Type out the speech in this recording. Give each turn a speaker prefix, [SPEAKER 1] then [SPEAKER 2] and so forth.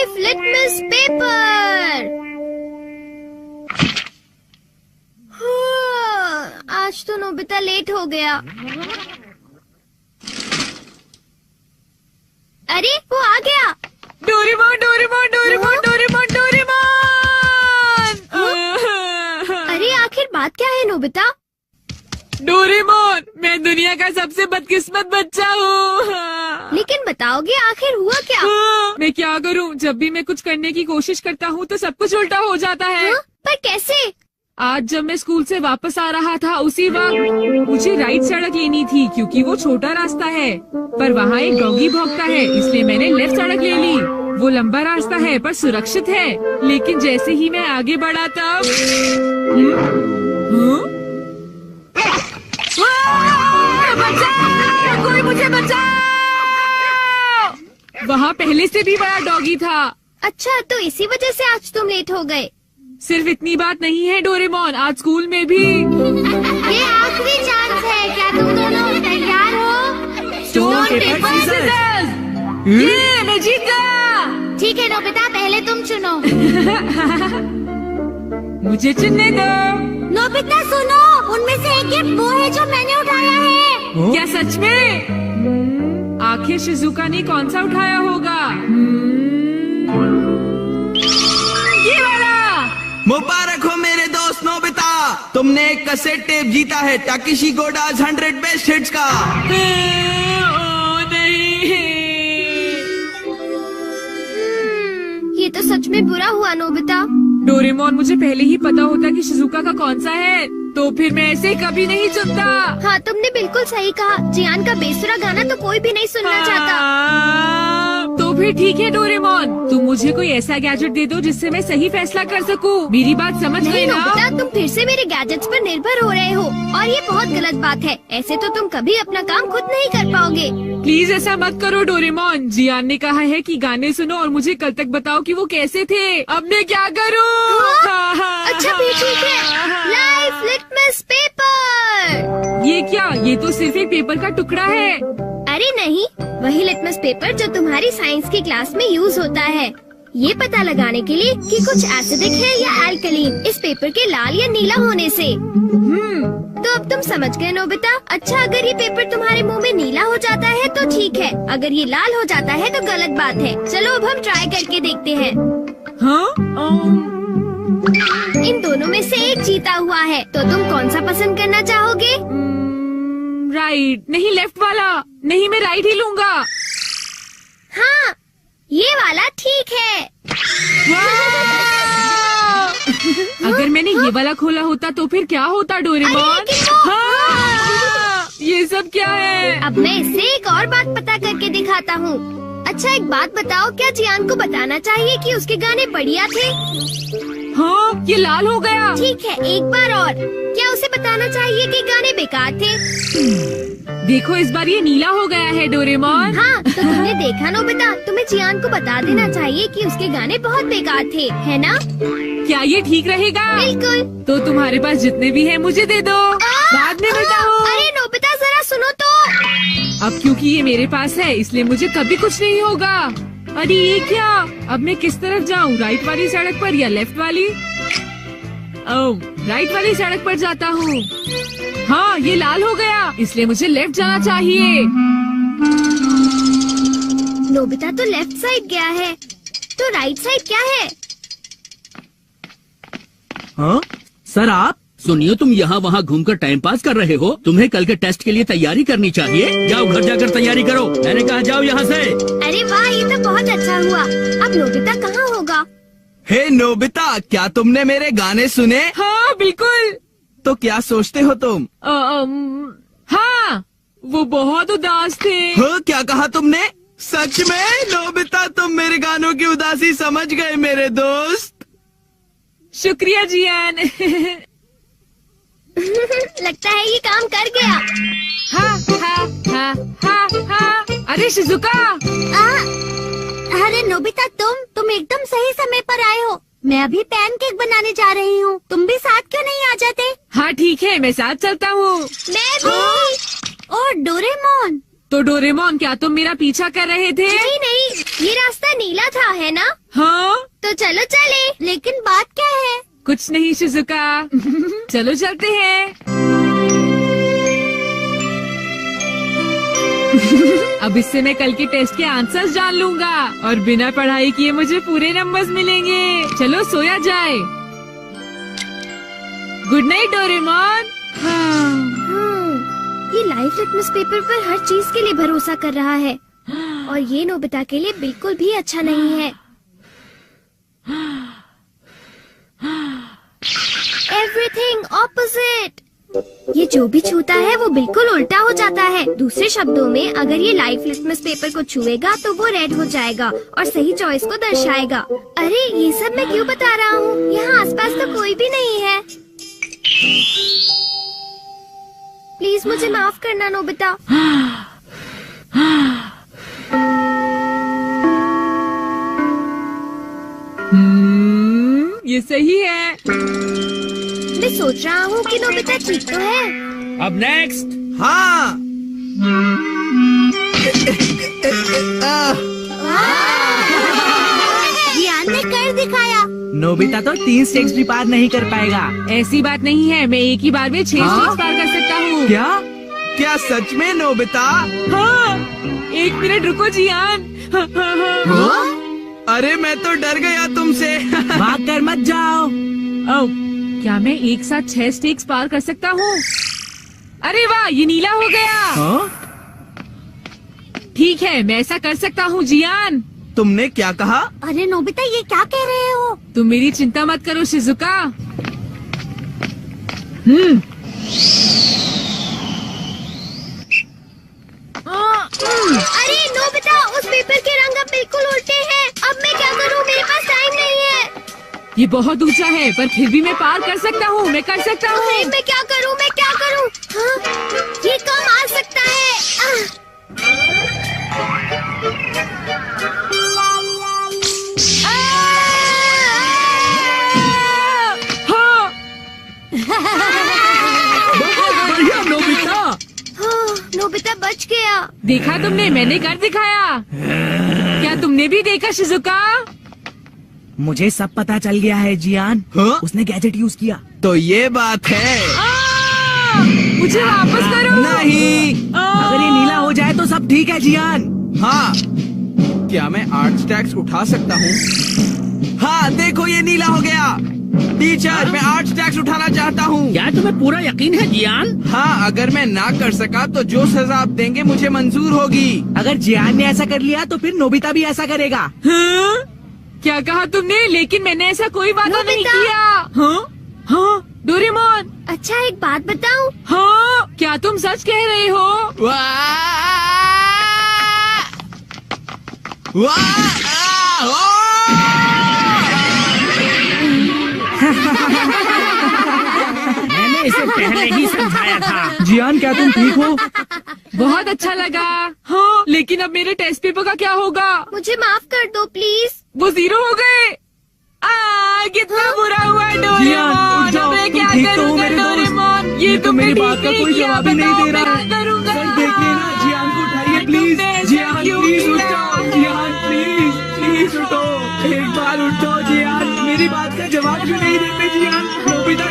[SPEAKER 1] Life litmus paper. आज तो Nobita late हो गया। अरे वो आ गया।
[SPEAKER 2] Doraemon Doraemon Doraemon Doraemon Doraemon.
[SPEAKER 1] अरे आखिर बात क्या है नोबिता?
[SPEAKER 2] डोरेमोन, मैं दुनिया का सबसे बदकिस्मत बच्चा हूँ।
[SPEAKER 1] लेकिन बताओगे आखिर हुआ क्या?
[SPEAKER 2] मैं क्या करूँ, जब भी मैं कुछ करने की कोशिश करता हूँ तो सब कुछ उल्टा हो जाता है।
[SPEAKER 1] पर कैसे?
[SPEAKER 2] आज जब मैं स्कूल से वापस आ रहा था उसी वक्त मुझे राइट सड़क लेनी थी क्योंकि वो छोटा रास्ता है, पर वहाँ एक डॉगी भौंकता है, इसलिए मैंने लेफ्ट सड़क ले ली। वो लंबा रास्ता है पर सुरक्षित है, लेकिन जैसे ही मैं आगे बढ़ा तब बचाओ! कोई मुझे बचाओ! वहाँ पहले से भी बड़ा डॉगी था।
[SPEAKER 1] अच्छा, तो इसी वजह से आज तुम लेट हो गए।
[SPEAKER 2] सिर्फ इतनी बात नहीं है डोरेमोन, आज स्कूल में भी
[SPEAKER 1] ये आखिरी चांस है। क्या तुम दोनों तैयार हो?
[SPEAKER 2] Stone paper scissors. ये मैं जीत गया।
[SPEAKER 1] ठीक है नोबिता, पहले तुम चुनो।
[SPEAKER 2] मुझे चुनने दो।
[SPEAKER 1] नोबिता सुनो, उनमें से एक गिफ्ट वो है जो मैंने उठाया है।
[SPEAKER 2] क्या सच में? आखिर शिजुका ने कौन सा उठाया होगा? ये वाला।
[SPEAKER 3] मुबारक हो मेरे दोस्त नोबिता, तुमने एक कैसेट टेप जीता है टाकेशी गोडाज 100 बेस्ट हिट्स का।
[SPEAKER 2] ओ नहीं।
[SPEAKER 1] ये तो सच में बुरा हुआ नोबिता।
[SPEAKER 2] डोरेमोन, मुझे पहले ही पता होता कि शिजुका का कौन सा है तो फिर मैं ऐसे कभी नहीं चुनता।
[SPEAKER 1] हाँ, तुमने बिल्कुल सही कहा। जियान का बेसुरा गाना तो कोई भी नहीं सुनना चाहता।
[SPEAKER 2] तो फिर ठीक है डोरेमोन, तुम मुझे कोई ऐसा गैजेट दे दो जिससे मैं सही फैसला कर सकूं। मेरी बात समझ गए ना?
[SPEAKER 1] नोबिता, तुम फिर से मेरे गैजेट्स पर निर्भर हो रहे हो और ये बहुत गलत बात है। ऐसे तो तुम कभी अपना काम खुद नहीं कर पाओगे।
[SPEAKER 2] प्लीज ऐसा मत करो डोरेमोन। जियान ने कहा है कि गाने सुनो और मुझे कल तक बताओ कि वो कैसे थे। अब मैं क्या करूं?
[SPEAKER 1] अच्छा भी ठीक है। Life litmus paper.
[SPEAKER 2] ये क्या? ये तो सिर्फ एक पेपर का टुकड़ा है।
[SPEAKER 1] अरे नहीं, वही लिटमस पेपर जो तुम्हारी साइंस की क्लास में यूज होता है, ये पता लगाने के लिए कि कुछ एसिडिक है या एल्कलीन इस पेपर के लाल या नीला होने से। तो अब तुम समझ गए नोबिता। अच्छा, अगर ये पेपर तुम्हारे मुंह में नीला हो जाता है तो ठीक है, अगर ये लाल हो जाता है तो गलत बात है। चलो अब हम ट्राई करके देखते हैं।
[SPEAKER 2] हाँ?
[SPEAKER 1] इन दोनों में से एक जीता हुआ है, तो तुम कौन सा पसंद करना चाहोगे?
[SPEAKER 2] राइट। नहीं, लेफ्ट वाला। नहीं, मैं राइट ही लूंगा।
[SPEAKER 1] हाँ, ये वाला ठीक है।
[SPEAKER 2] अगर मैंने ये वाला खोला होता तो फिर क्या होता डोरेमोन? हाँ! ये सब क्या है?
[SPEAKER 1] अब मैं इससे एक और बात पता करके दिखाता हूँ। अच्छा, एक बात बताओ, क्या जियान को बताना चाहिए कि उसके गाने बढ़िया थे?
[SPEAKER 2] हाँ, ये लाल हो गया।
[SPEAKER 1] ठीक है, एक बार और, क्या उसे बताना चाहिए कि गाने बेकार थे?
[SPEAKER 2] देखो, इस बार ये नीला हो गया है डोरेमोन।
[SPEAKER 1] हाँ, तो तुमने देखा नोबिता, तुम्हें जियान को बता देना चाहिए कि उसके गाने बहुत बेकार थे, है ना?
[SPEAKER 2] क्या ये ठीक रहेगा?
[SPEAKER 1] बिल्कुल।
[SPEAKER 2] तो तुम्हारे पास जितने भी हैं मुझे दे दो, बाद में बताओ।
[SPEAKER 1] अरे नोबिता, जरा सुनो तो।
[SPEAKER 2] अब क्योंकि ये मेरे पास है इसलिए मुझे कभी कुछ नहीं होगा। अरे ये क्या? अब मैं किस तरफ जाऊँ, राइट वाली सड़क पर या लेफ्ट वाली? ओह, राइट वाली सड़क पर जाता हूँ। हाँ, ये लाल हो गया, इसलिए मुझे लेफ्ट जाना चाहिए।
[SPEAKER 1] नोबिता तो लेफ्ट साइड गया है, तो राइट साइड क्या है?
[SPEAKER 4] हाँ सर, आप सुनिए, तुम यहाँ वहाँ घूमकर टाइम पास कर रहे हो। तुम्हें कल के टेस्ट के लिए तैयारी करनी चाहिए। जाओ घर जाकर तैयारी करो। मैंने कहा जाओ यहाँ से।
[SPEAKER 1] अरे वाह, ये तो बहुत अच्छा हुआ। अब नोबिता कहाँ होगा?
[SPEAKER 3] हे नोबिता, क्या तुमने मेरे गाने सुने?
[SPEAKER 2] हाँ बिल्कुल।
[SPEAKER 3] तो क्या सोचते हो तुम?
[SPEAKER 2] हाँ, वो बहुत उदास थे।
[SPEAKER 3] हो, क्या कहा तुमने? सच में नोबिता, तुम मेरे गानों की उदासी समझ गए मेरे दोस्त।
[SPEAKER 2] शुक्रिया जियान।
[SPEAKER 1] लगता है ये काम कर गया।
[SPEAKER 2] हाँ हाँ हाँ हाँ हाँ। अरे शिजुका।
[SPEAKER 1] अरे नोबिता, तुम एकदम सही समय पर आए हो। मैं अभी पैनकेक बनाने जा रही हूँ, तुम भी साथ क्यों नहीं आ जाते?
[SPEAKER 2] हाँ ठीक है, मैं साथ चलता हूँ।
[SPEAKER 1] मैं भी। और डोरेमोन।
[SPEAKER 2] तो डोरेमोन, क्या तुम मेरा पीछा कर रहे थे?
[SPEAKER 1] नहीं, ये रास्ता नीला था, है ना?
[SPEAKER 2] हाँ।
[SPEAKER 1] चलो चले। लेकिन बात क्या है?
[SPEAKER 2] कुछ नहीं शिजुका। चलो चलते हैं। अब इससे मैं कल के टेस्ट के आंसर्स जान लूंगा और बिना पढ़ाई किए मुझे पूरे नंबर्स मिलेंगे। चलो सोया जाए। Good night Doraemon.
[SPEAKER 1] ये लाइफ लिटमस पेपर पर हर चीज के लिए भरोसा कर रहा है और ये नोबिता के लिए बिल्कुल भी अच्छा नहीं है। Everything opposite. ये जो भी छूता है वो बिल्कुल उल्टा हो जाता है। दूसरे शब्दों में अगर ये लाइफ लिटमस पेपर को छुएगा तो वो रेड हो जाएगा और सही चॉइस को दर्शाएगा। अरे ये सब मैं क्यों बता रहा हूँ? यहाँ आसपास तो कोई भी नहीं है। प्लीज मुझे माफ करना नोबिता।
[SPEAKER 2] ये सही है।
[SPEAKER 1] मैं सोच रहा हूँ कि नोबिता ठीक तो है।
[SPEAKER 4] अब नेक्स्ट।
[SPEAKER 3] हाँ।
[SPEAKER 1] जियान ने कर दिखाया।
[SPEAKER 5] नोबिता तो 3 स्टेक्स भी पार नहीं कर पाएगा।
[SPEAKER 2] ऐसी बात नहीं है, मैं एक ही बार में 6 स्टेक्स पार कर सकता हूँ।
[SPEAKER 5] क्या?
[SPEAKER 3] क्या सच में नोबिता?
[SPEAKER 2] हाँ, 1 मिनट रुको जियान।
[SPEAKER 3] अरे मैं तो डर गया तुमसे।
[SPEAKER 5] भाग कर मत जाओ।
[SPEAKER 2] ओह, क्या मैं एक साथ 6 स्टेक्स पार कर सकता हूँ? अरे वाह, ये नीला हो गया।
[SPEAKER 5] हाँ?
[SPEAKER 2] ठीक है, मैं ऐसा कर सकता हूँ जियान।
[SPEAKER 3] तुमने क्या कहा?
[SPEAKER 1] अरे नोबिता ये क्या कह रहे हो?
[SPEAKER 2] तुम मेरी चिंता मत करो शिजुका।
[SPEAKER 1] अरे नोबिता, उस पेपर के रंग अब बिल्कुल उल्टे हैं। अब मैं क्या करूँ? मेरे पास टाइम नहीं है।
[SPEAKER 2] ये बहुत ऊंचा है पर फिर भी मैं पार कर सकता हूँ। मैं कर सकता
[SPEAKER 1] अरे
[SPEAKER 2] हूँ।
[SPEAKER 1] मैं क्या करूँ? मैं क्या करूँ? हाँ, ये कम आ सकता है।
[SPEAKER 2] हाँ,
[SPEAKER 4] बहुत बढ़िया नोबिता।
[SPEAKER 1] हाँ, नोबिता बच गया।
[SPEAKER 2] देखा तुमने, मैंने कर दिखाया। क्या तुमने भी देखा शिजुका?
[SPEAKER 5] मुझे सब पता चल गया है जियान।
[SPEAKER 3] हाँ?
[SPEAKER 5] उसने गैजेट यूज किया।
[SPEAKER 3] तो ये बात है।
[SPEAKER 2] मुझे वापस करो।
[SPEAKER 3] नहीं।
[SPEAKER 5] अगर ये नीला हो जाए तो सब ठीक है जियान।
[SPEAKER 3] हाँ। क्या मैं 8 स्टैक्स उठा सकता हूँ? हाँ देखो ये नीला हो गया। टीचर मैं 8 स्टैक्स उठाना चाहता हूँ।
[SPEAKER 4] क्या तुम्हें पूरा यकीन है जियान?
[SPEAKER 3] हाँ, अगर मैं ना कर सका तो जो सजा आप देंगे मुझे मंजूर होगी।
[SPEAKER 5] अगर जियान ने ऐसा कर लिया तो फिर नोबिता भी ऐसा करेगा।
[SPEAKER 2] हाँ? क्या कहा तुमने? लेकिन मैंने ऐसा कोई वादा नहीं
[SPEAKER 1] नोबिता।
[SPEAKER 2] किया। हाँ? हाँ? डोरेमोन।
[SPEAKER 1] अच्छा एक बात बताऊं?
[SPEAKER 2] हाँ? क्या तुम सच कह रहे हो?
[SPEAKER 3] वाह! वाह!
[SPEAKER 4] मैंने इसे पहले ही समझाया था।
[SPEAKER 5] जियान क्या तुम ठीक हो?
[SPEAKER 2] बहुत अच्छा लगा। हाँ, लेकिन अब मेरे टेस्ट पेपर का क्या होगा?
[SPEAKER 1] मुझे माफ कर दो प्लीज।
[SPEAKER 2] वो 0 हो गए। कितना बुरा हुआ
[SPEAKER 5] जियान,
[SPEAKER 2] डोरेमोन।
[SPEAKER 5] उठ जाओ,
[SPEAKER 2] अब मैं
[SPEAKER 5] तुम
[SPEAKER 2] क्या
[SPEAKER 5] ठीक तो हो
[SPEAKER 2] करूँगा
[SPEAKER 5] मेरे दोस्त?
[SPEAKER 2] डोरेमोन?
[SPEAKER 5] ये तो मेरी बात का कोई
[SPEAKER 2] किया,
[SPEAKER 5] जवाब ही नहीं
[SPEAKER 2] बताओ
[SPEAKER 5] दे रहा
[SPEAKER 2] मैं
[SPEAKER 5] है।
[SPEAKER 2] क्या करूँगा?
[SPEAKER 5] सर देखिए ना, जियान को उठाइए प्लीज।
[SPEAKER 2] तुमने ऐसा
[SPEAKER 5] जियान
[SPEAKER 2] क्यों
[SPEAKER 5] प्लीज उठ
[SPEAKER 2] किया?
[SPEAKER 5] जाओ। जियान प्लीज उठो। एक बार उठ जाओ जियान। मेरी बात का जवाब क्यों नहीं देते जियान? नोबिता